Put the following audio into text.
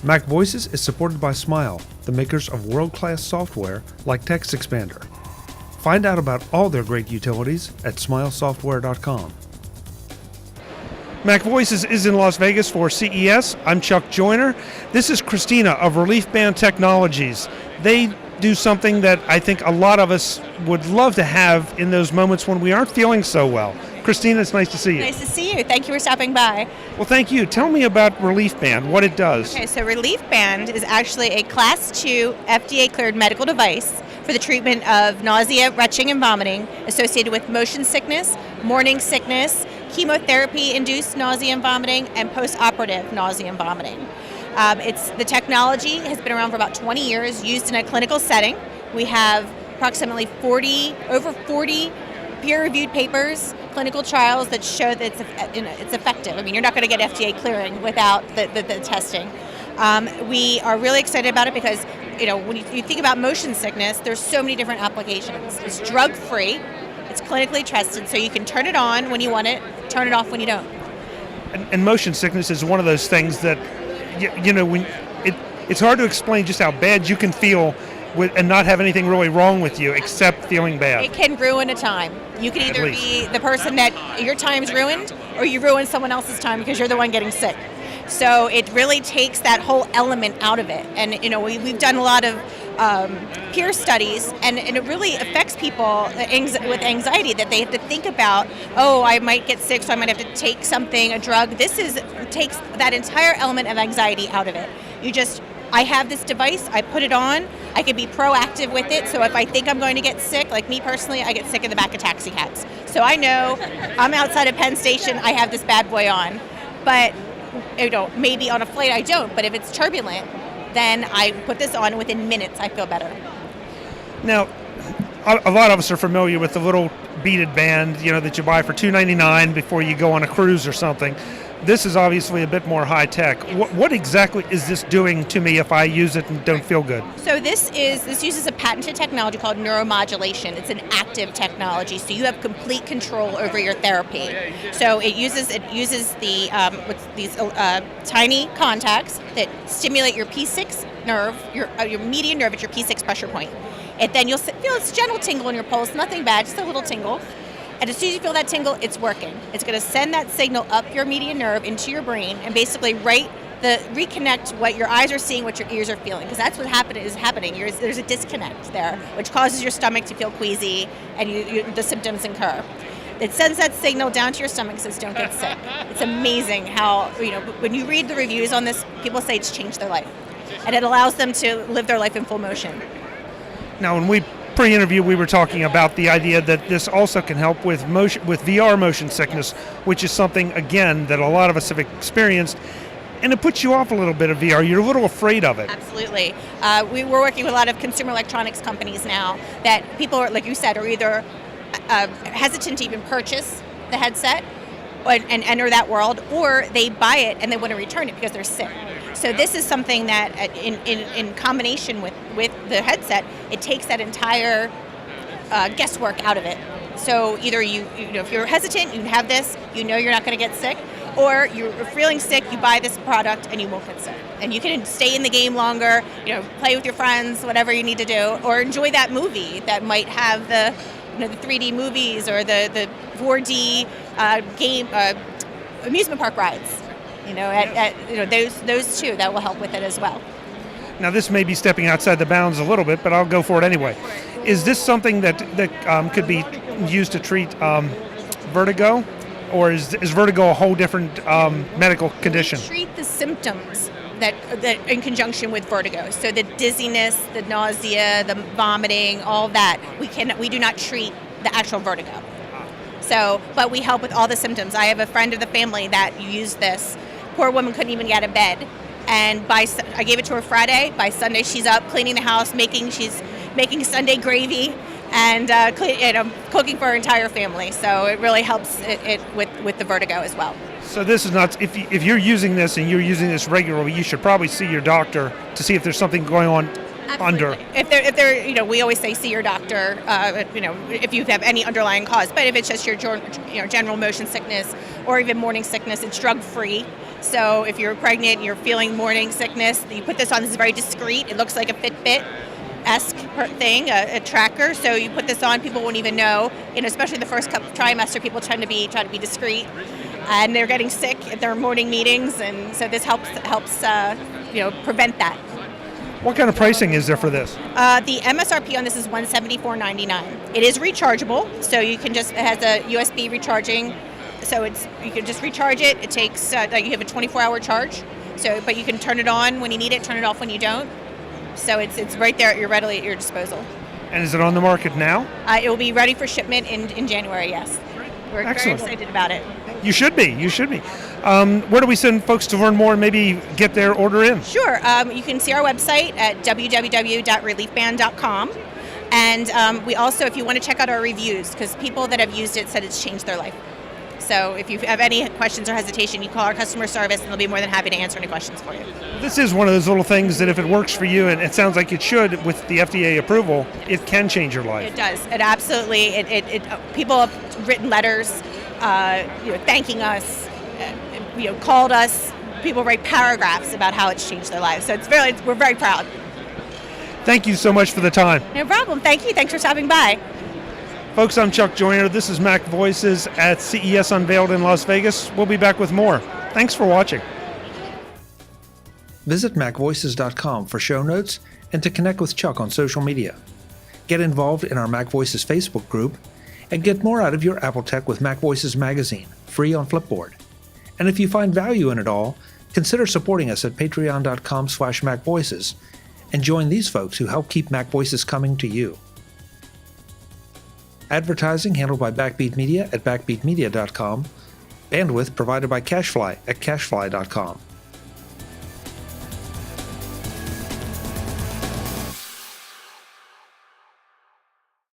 MacVoices is supported by Smile, the makers of world-class software like TextExpander. Find out about all their great utilities at smilesoftware.com. MacVoices is in Las Vegas for CES. I'm Chuck Joyner. This is Christina of Reliefband Technologies. They do something that I think a lot of us would love to have in those moments when we aren't feeling so well. Christina, it's nice to see you. Nice to see you. Thank you for stopping by. Well, thank you. Tell me about Reliefband, what it does. Okay, so Reliefband is actually a Class 2 FDA-cleared medical device for the treatment of nausea, retching, and vomiting associated with motion sickness, morning sickness, chemotherapy-induced nausea and vomiting, and post-operative nausea and vomiting. The technology has been around for about 20 years, used in a clinical setting. We have approximately over 40 peer-reviewed papers, clinical trials that show that it's effective. I mean, you're not going to get FDA clearing without the testing. We are really excited about it because, when you think about motion sickness, there's so many different applications. It's drug-free, it's clinically tested, so you can turn it on when you want it, turn it off when you don't. And motion sickness is one of those things that, when it's hard to explain just how bad you can feel and not have anything really wrong with you except feeling bad. It can ruin a time. You can either be the person that your time's ruined, or you ruin someone else's time because you're the one getting sick. So it really takes that whole element out of it. And we've done a lot of peer studies, and it really affects people with anxiety, that they have to think about, I might get sick, so I might have to take something, a drug. This takes that entire element of anxiety out of it. I have this device, I put it on, I can be proactive with it, so if I think I'm going to get sick, like me personally, I get sick in the back of taxi cabs. So I know I'm outside of Penn Station, I have this bad boy on. But maybe on a flight I don't, but if it's turbulent, then I put this on, within minutes I feel better. Now, a lot of us are familiar with the little beaded band, that you buy for $2.99 before you go on a cruise or something. This is obviously a bit more high tech. What exactly is this doing to me if I use it and don't feel good? So this uses a patented technology called neuromodulation. It's an active technology, so you have complete control over your therapy. So it uses these tiny contacts that stimulate your P6 nerve, your median nerve at your P6 pressure point. And then you'll feel this gentle tingle in your pulse, nothing bad, just a little tingle. And as soon as you feel that tingle, it's working. It's going to send that signal up your median nerve into your brain and basically reconnect what your eyes are seeing, what your ears are feeling, because that's what is happening. There's a disconnect there, which causes your stomach to feel queasy and the symptoms incur. It sends that signal down to your stomach and says, don't get sick. It's amazing how, when you read the reviews on this, people say it's changed their life. And it allows them to live their life in full motion. Now, when we pre-interview, we were talking about the idea that this also can help with VR motion sickness, which is something, again, that a lot of us have experienced, and it puts you off a little bit of VR. You're a little afraid of it. Absolutely. We're working with a lot of consumer electronics companies now that people, like you said, are either hesitant to even purchase the headset and enter that world, or they buy it and they want to return it because they're sick. So this is something that, in combination with the headset, it takes that entire guesswork out of it. So either if you're hesitant, you have this, you're not going to get sick, or you're feeling sick, you buy this product and you won't get sick. And you can stay in the game longer, play with your friends, whatever you need to do, or enjoy that movie that might have the 3D movies or the 4D game amusement park rides. Those two, that will help with it as well. Now, this may be stepping outside the bounds a little bit, but I'll go for it anyway. Is this something that could be used to treat vertigo, or is vertigo a whole different medical condition? We treat the symptoms that in conjunction with vertigo. So the dizziness, the nausea, the vomiting, all that. We do not treat the actual vertigo. So, but we help with all the symptoms. I have a friend of the family that used this. Poor woman couldn't even get out of bed. And I gave it to her Friday. By Sunday, she's up cleaning the house, she's making Sunday gravy, and cooking for her entire family. So it really helps it with the vertigo as well. So this is not, if you're using this and you're using this regularly, you should probably see your doctor to see if there's something going on. Absolutely. Under. If they're, we always say see your doctor, if you have any underlying cause. But if it's just your, general motion sickness or even morning sickness. It's drug-free. So if you're pregnant and you're feeling morning sickness, you put this on. This is very discreet. It looks like a Fitbit-esque thing, a tracker. So you put this on, people won't even know. Especially the first couple trimester, people try to be discreet, and they're getting sick at their morning meetings, and so this helps prevent that. What kind of pricing is there for this? The MSRP on this is $174.99. It is rechargeable, so it has a USB recharging. So you can just recharge it. It takes you have a 24-hour charge. But you can turn it on when you need it, turn it off when you don't. So it's right there readily at your disposal. And is it on the market now? It will be ready for shipment in January. Yes, we're Excellent. very excited about it. You should be. Where do we send folks to learn more and maybe get their order in? Sure. You can see our website at www.reliefband.com. And we also, if you want to check out our reviews, because people that have used it said it's changed their life. So if you have any questions or hesitation, you call our customer service and they'll be more than happy to answer any questions for you. This is one of those little things that if it works for you, and it sounds like it should with the FDA approval, it can change your life. It does. It absolutely. People have written letters, thanking us, called us. People write paragraphs about how it's changed their lives. So we're very proud. Thank you so much for the time. No problem. Thank you. Thanks for stopping by. Folks, I'm Chuck Joyner. This is MacVoices at CES Unveiled in Las Vegas. We'll be back with more. Thanks for watching. Visit MacVoices.com for show notes and to connect with Chuck on social media. Get involved in our MacVoices Facebook group and get more out of your Apple Tech with MacVoices magazine, free on Flipboard. And if you find value in it all, consider supporting us at patreon.com/MacVoices and join these folks who help keep MacVoices coming to you. Advertising handled by Backbeat Media at backbeatmedia.com. Bandwidth provided by CashFly at cashfly.com.